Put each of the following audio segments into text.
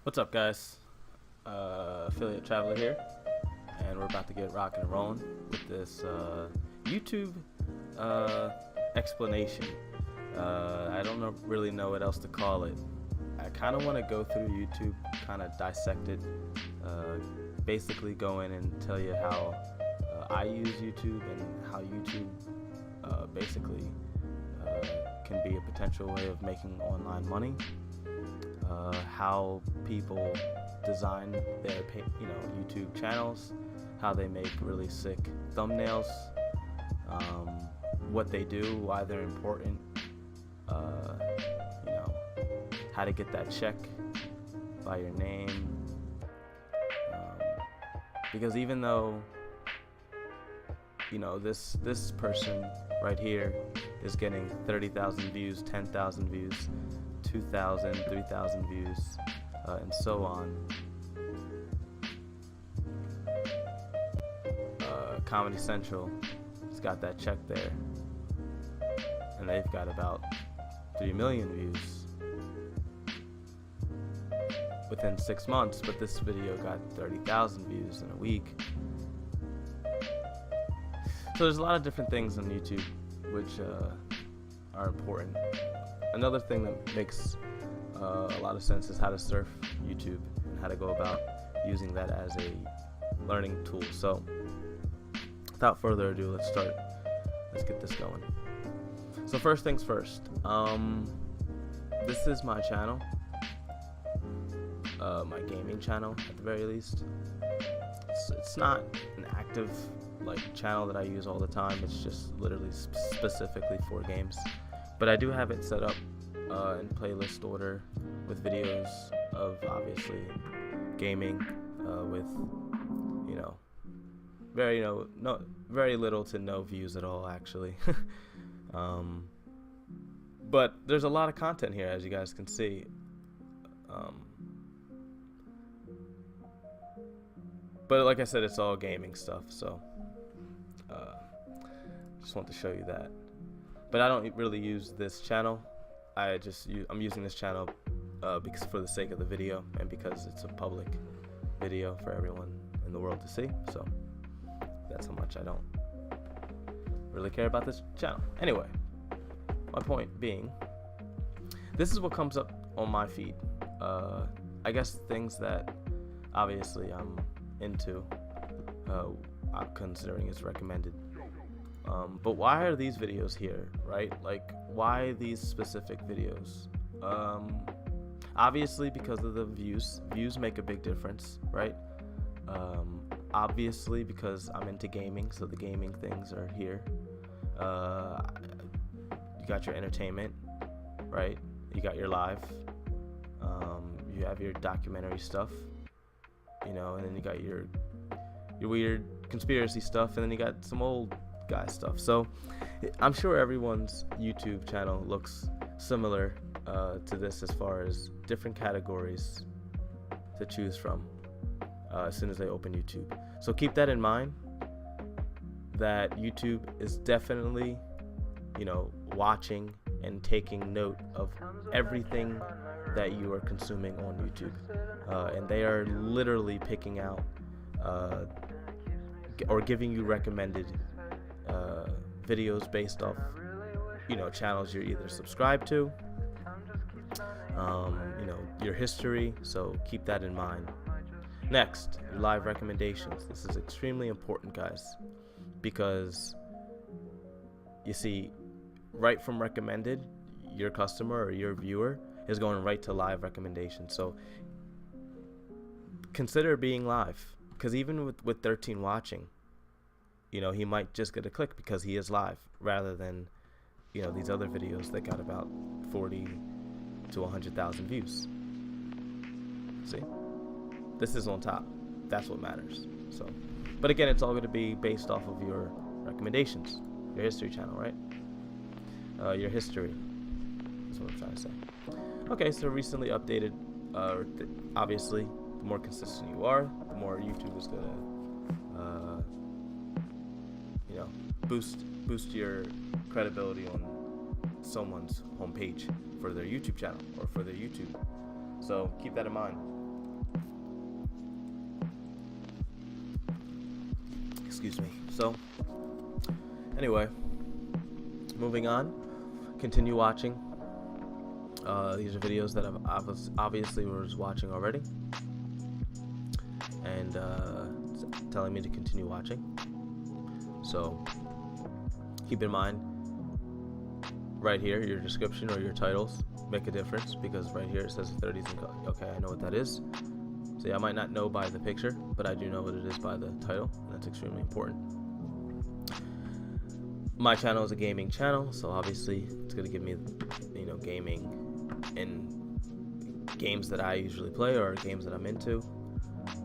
What's up, guys? Affiliate Traveler here, and we're about to get rocking and rolling with this YouTube explanation. I don't really know what else to call it. I kind of want to go through YouTube, kind of dissect it, basically go in and tell you how I use YouTube and how YouTube basically can be a potential way of making online money. How people design their YouTube channels, how they make really sick thumbnails, what they do, why they're important, how to get that check by your name, because even though this person right here is getting 30,000 views, 10,000 views, 2,000, 3,000 views, and so on. Comedy Central has got that check there, and they've got about 3 million views within 6 months, but this video got 30,000 views in a week. So there's a lot of different things on YouTube which are important. Another thing that makes a lot of sense is how to surf YouTube and how to go about using that as a learning tool. So without further ado, let's get this going. So first things first, this is my channel, my gaming channel at the very least. It's not an active channel that I use all the time. It's just literally specifically for games. But I do have it set up in playlist order with videos of obviously gaming with very little to no views at all actually. But there's a lot of content here, as you guys can see. But like I said, it's all gaming stuff, so just want to show you that. But I don't really use this channel. I'm using this channel because for the sake of the video and because it's a public video for everyone in the world to see. So that's how much I don't really care about this channel. Anyway, my point being, this is what comes up on my feed. I guess things that obviously I'm into, I'm considering is recommended. But why are these videos here, right? Why these specific videos? Obviously because of the views. Views make a big difference, right? Obviously because I'm into gaming, so the gaming things are here. You got your entertainment, right? You got your live. You have your documentary stuff, and then you got your weird conspiracy stuff, and then you got some old guy stuff. So I'm sure everyone's YouTube channel looks similar to this as far as different categories to choose from as soon as they open YouTube. So keep that in mind, that YouTube is definitely watching and taking note of everything that you are consuming on YouTube, and they are literally picking out or giving you recommended videos based off channels you're either subscribed to, your history. So keep that in mind. Next, your live recommendations. This is extremely important, guys, because you see, right from recommended, your customer or your viewer is going right to live recommendations. So consider being live, because even with 13 watching, he might just get a click because he is live, rather than these other videos that got about 40 to 100,000 views. See, this is on top. That's what matters. So, but again, it's all going to be based off of your recommendations, your history channel, right? Your history is what I'm trying to say. Okay, so recently updated. Obviously, the more consistent you are, the more YouTube is gonna boost your credibility on someone's homepage for their YouTube channel or for their YouTube. So keep that in mind. Excuse me. So, anyway, moving on. Continue watching. These are videos that I obviously was watching already, and telling me to continue watching. So, keep in mind, right here, your description or your titles make a difference, because right here it says 30s and okay, I know what that is. So yeah, I might not know by the picture, but I do know what it is by the title, and that's extremely important. My channel is a gaming channel, so obviously it's going to give me, gaming in games that I usually play or games that I'm into,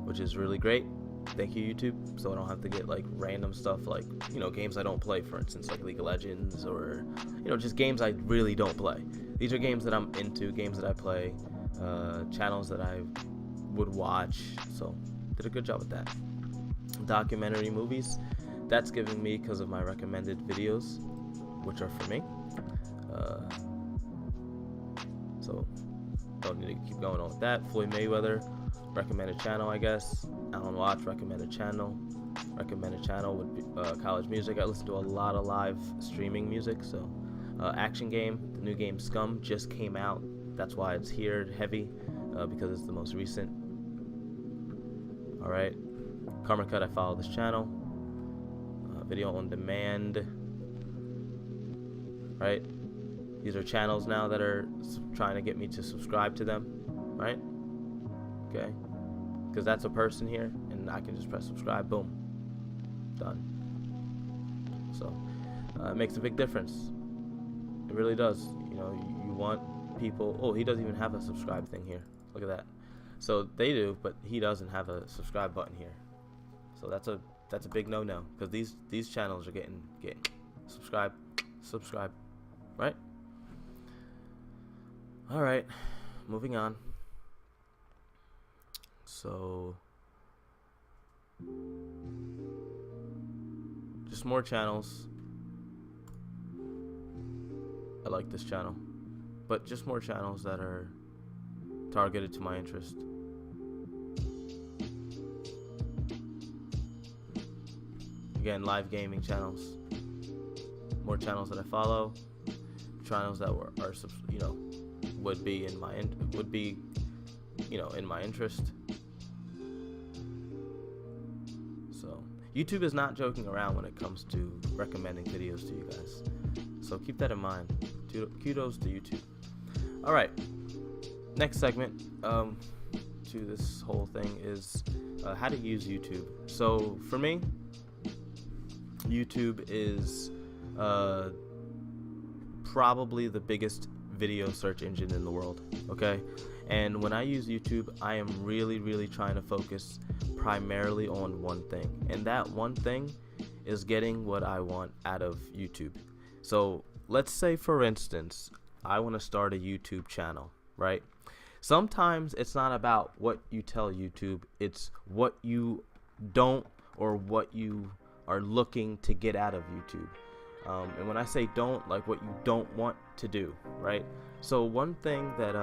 which is really great. Thank you, YouTube, so I don't have to get like random stuff like, games I don't play, for instance, like League of Legends, or, just games I really don't play. These are games that I'm into, games that I play, channels that I would watch, so did a good job with that. Documentary movies, that's giving me because of my recommended videos, which are for me. So don't need to keep going on with that. Floyd Mayweather, recommended channel, I guess. Alan Watts, recommended channel. Recommended channel would be College Music. I listen to a lot of live streaming music. So Action Game, the new game Scum just came out. That's why it's here heavy, because it's the most recent. Alright, Karma Cut, I follow this channel. Video on demand. Right, these are channels now that are trying to get me to subscribe to them. Right, okay, because that's a person here, and I can just press subscribe, boom, done. So it makes a big difference. It really does. You want people. Oh, he doesn't even have a subscribe thing here. Look at that. So they do, but he doesn't have a subscribe button here. So that's a big no-no, because these channels are getting subscribe, right? All right, moving on. So just more channels. I like this channel, but just more channels that are targeted to my interest. Again, live gaming channels. More channels that I follow. Channels that would be in my interest. So YouTube is not joking around when it comes to recommending videos to you guys. So keep that in mind. Kudos to YouTube. All right. Next segment to this whole thing is how to use YouTube. So for me, YouTube is probably the biggest video search engine in the world, okay? And when I use YouTube, I am really trying to focus primarily on one thing, and that one thing is getting what I want out of YouTube. So let's say, for instance, I want to start a YouTube channel, right? Sometimes it's not about what you tell YouTube, it's what you don't, or what you are looking to get out of YouTube. And when I say don't, like what you don't want to do, right? So one thing that,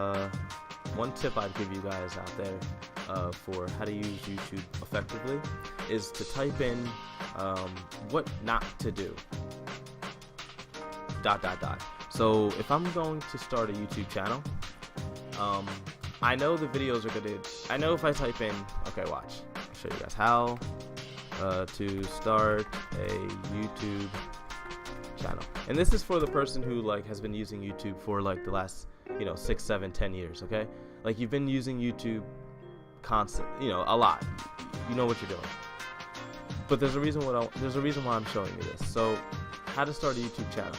one tip I'd give you guys out there for how to use YouTube effectively is to type in what not to do, ... So if I'm going to start a YouTube channel, I know the videos are gonna, I know if I type in, okay, watch, I'll show you guys how to start a YouTube channel. And this is for the person who like has been using YouTube for like the last 6, 7, 10 years. Okay, like you've been using YouTube constant, a lot. You know what you're doing. But there's a reason why I'm showing you this. So how to start a YouTube channel.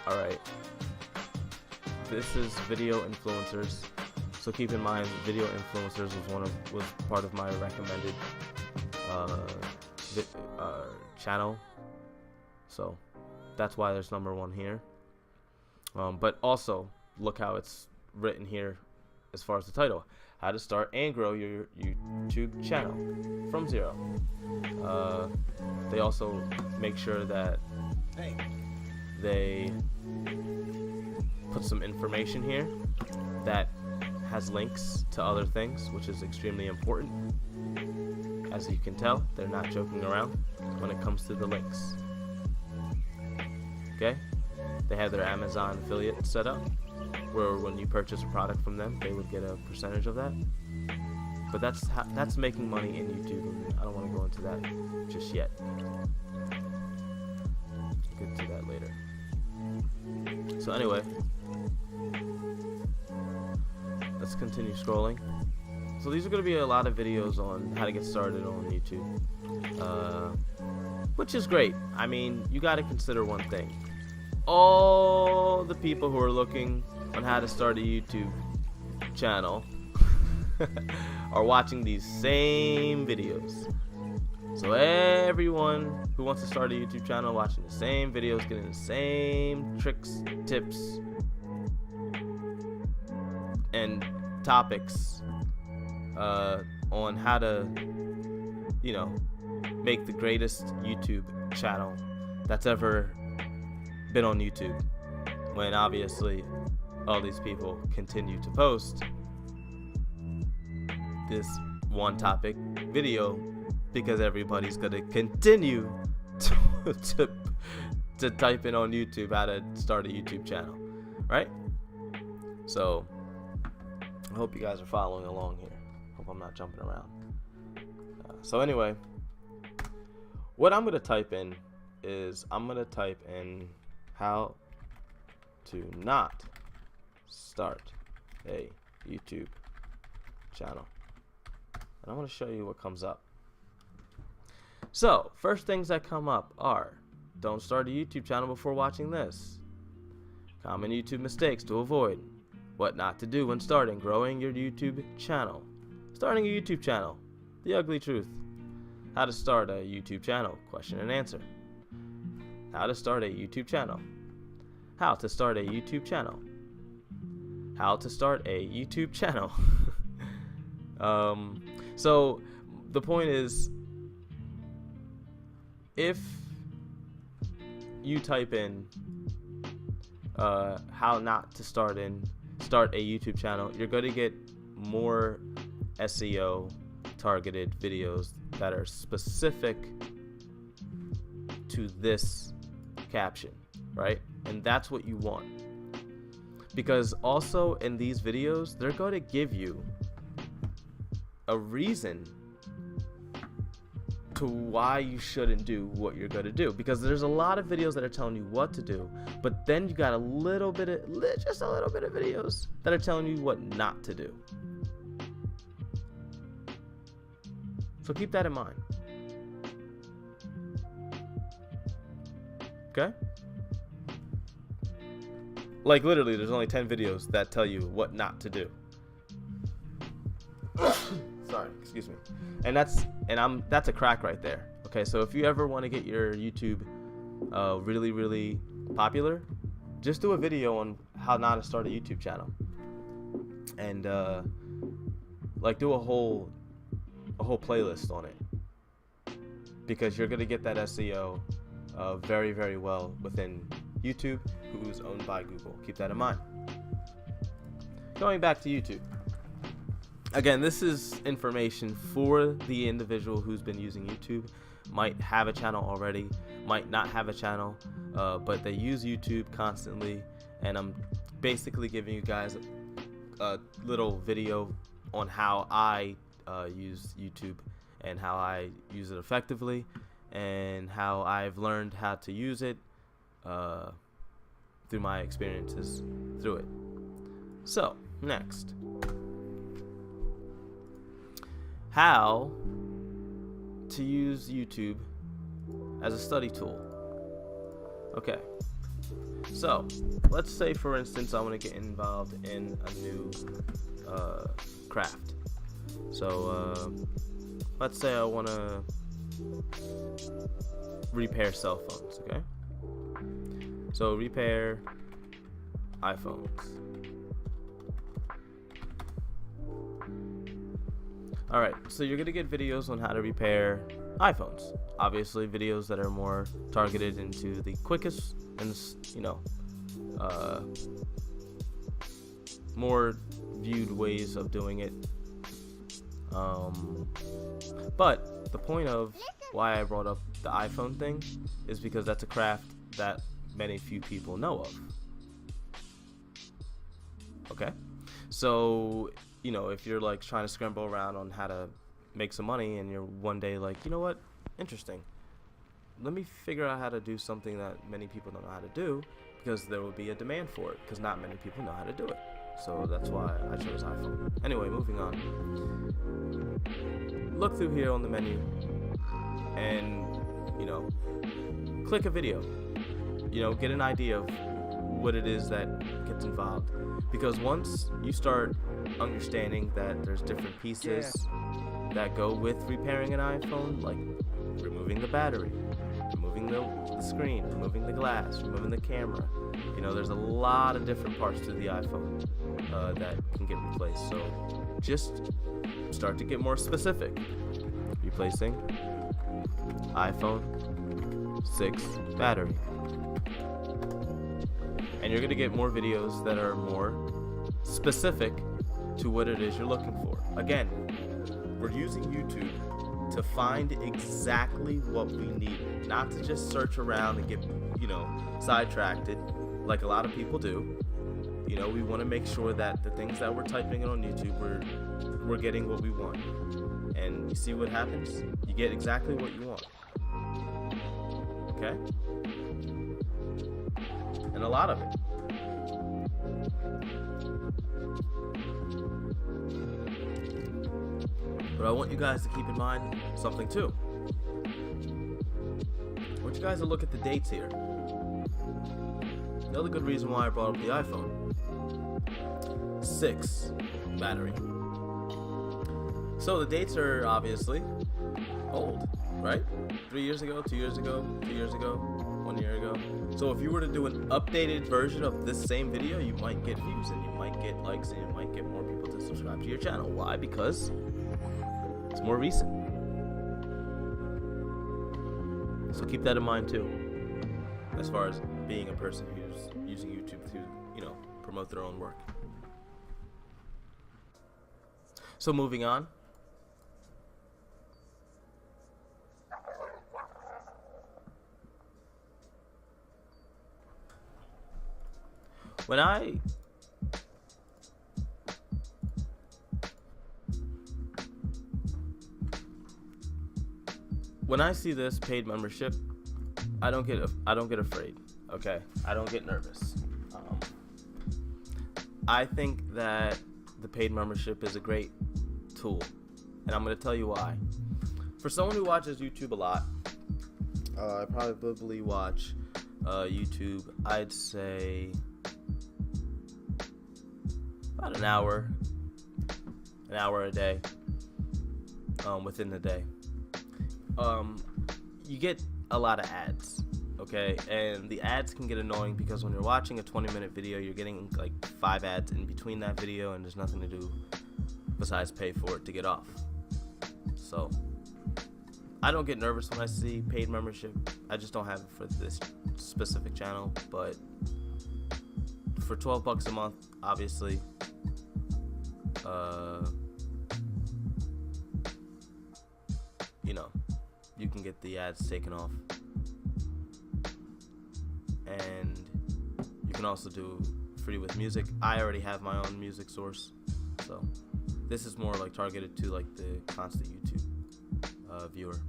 All right, this is video influencers. So keep in mind, video influencers was part of my recommended channel. So that's why there's #1 here. But also look how it's written here as far as the title: how to start and grow your YouTube channel from zero. They also make sure that they put some information here that has links to other things, which is extremely important. As you can tell, they're not joking around. when it comes to the links. Okay? They have their Amazon affiliate set up, where when you purchase a product from them, they would get a percentage of that. But that's making money in YouTube, and I don't want to go into that just yet. We'll get to that later. So anyway, let's continue scrolling. So these are going to be a lot of videos on how to get started on YouTube, which is great. I mean, you got to consider one thing. All the people who are looking on how to start a YouTube channel are watching these same videos. So everyone who wants to start a YouTube channel watching the same videos, getting the same tricks, tips, and topics on how to, make the greatest YouTube channel that's ever been on YouTube. When obviously all these people continue to post this one topic video because everybody's gonna continue to type in on YouTube how to start a YouTube channel, right? So I hope you guys are following along here. Hope I'm not jumping around. So anyway, what I'm gonna type in is how to not start a YouTube channel. And I want to show you what comes up. So, first things that come up are, don't start a YouTube channel before watching this. Common YouTube mistakes to avoid. What not to do when starting, growing your YouTube channel. Starting a YouTube channel. The ugly truth. How to start a YouTube channel, question and answer. How to start a YouTube channel. How to start a YouTube channel. How to start a YouTube channel. So the point is, if you type in how not to start a YouTube channel, you're going to get more SEO targeted videos that are specific to this caption, right? And that's what you want, because also in these videos they're going to give you a reason to why you shouldn't do what you're going to do, because there's a lot of videos that are telling you what to do, but then you got just a little bit of videos that are telling you what not to do. So keep that in mind. Okay? Like literally there's only 10 videos that tell you what not to do. Sorry, excuse me. And that's a crack right there. Okay, so if you ever want to get your YouTube really, really popular, just do a video on how not to start a YouTube channel. And do a whole playlist on it, because you're gonna get that SEO very, very well within YouTube, who's owned by Google. Keep that in mind. Going back to YouTube. Again, this is information for the individual who's been using YouTube, might have a channel already, might not have a channel, but they use YouTube constantly, and I'm basically giving you guys a little video on how I use YouTube and how I use it effectively and how I've learned how to use it through my experiences through it. So, next. How to use YouTube as a study tool. Okay, so let's say for instance I want to get involved in a new craft. So let's say I want to repair cell phones. Okay, so repair iPhones. Alright, so you're going to get videos on how to repair iPhones. Obviously, videos that are more targeted into the quickest and, more viewed ways of doing it. But the point of why I brought up the iPhone thing is because that's a craft that many few people know of. Okay, so if you're like trying to scramble around on how to make some money, and you're one day like, you know what, interesting, let me figure out how to do something that many people don't know how to do, because there will be a demand for it, because not many people know how to do it. So that's why I chose iPhone. Anyway, moving on. Look through here on the menu and click a video. Get an idea of what it is that gets involved, because once you start understanding that there's different pieces that go with repairing an iPhone, like removing the battery, removing the screen, removing the glass, removing the camera. There's a lot of different parts to the iPhone that can get replaced. So just start to get more specific. Replacing iPhone 6 battery. And you're going to get more videos that are more specific to what it is you're looking for. Again, we're using YouTube to find exactly what we need, not to just search around and get, sidetracked like a lot of people do. We want to make sure that the things that we're typing in on YouTube, we're getting what we want. And you see what happens? You get exactly what you want. Okay? And a lot of it. But I want you guys to keep in mind something too. I want you guys to look at the dates here. Another good reason why I brought up the iPhone 6 battery. So the dates are obviously old, right? 3 years ago, 2 years ago, 2 years ago, 1 year ago. So if you were to do an updated version of this same video, you might get views and you might get likes and you might get more people to subscribe to your channel. Why? Because it's more recent. So keep that in mind too, as far as being a person who's using YouTube to, promote their own work. So moving on. When I see this paid membership, I don't get afraid. Okay, I don't get nervous. I think that the paid membership is a great tool, and I'm going to tell you why. For someone who watches YouTube a lot, I probably watch YouTube, I'd say about an hour a day, within the day. You get a lot of ads, okay? And the ads can get annoying because when you're watching a 20-minute video, you're getting like 5 ads in between that video, and there's nothing to do besides pay for it to get off. So I don't get nervous when I see paid membership. I just don't have it for this specific channel, but for $12 a month, obviously, you can get the ads taken off, and you can also do free with music. I already have my own music source, so this is more like targeted to like the constant YouTube viewer.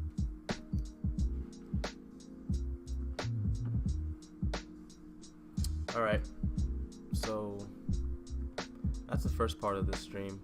Alright, so that's the first part of this stream.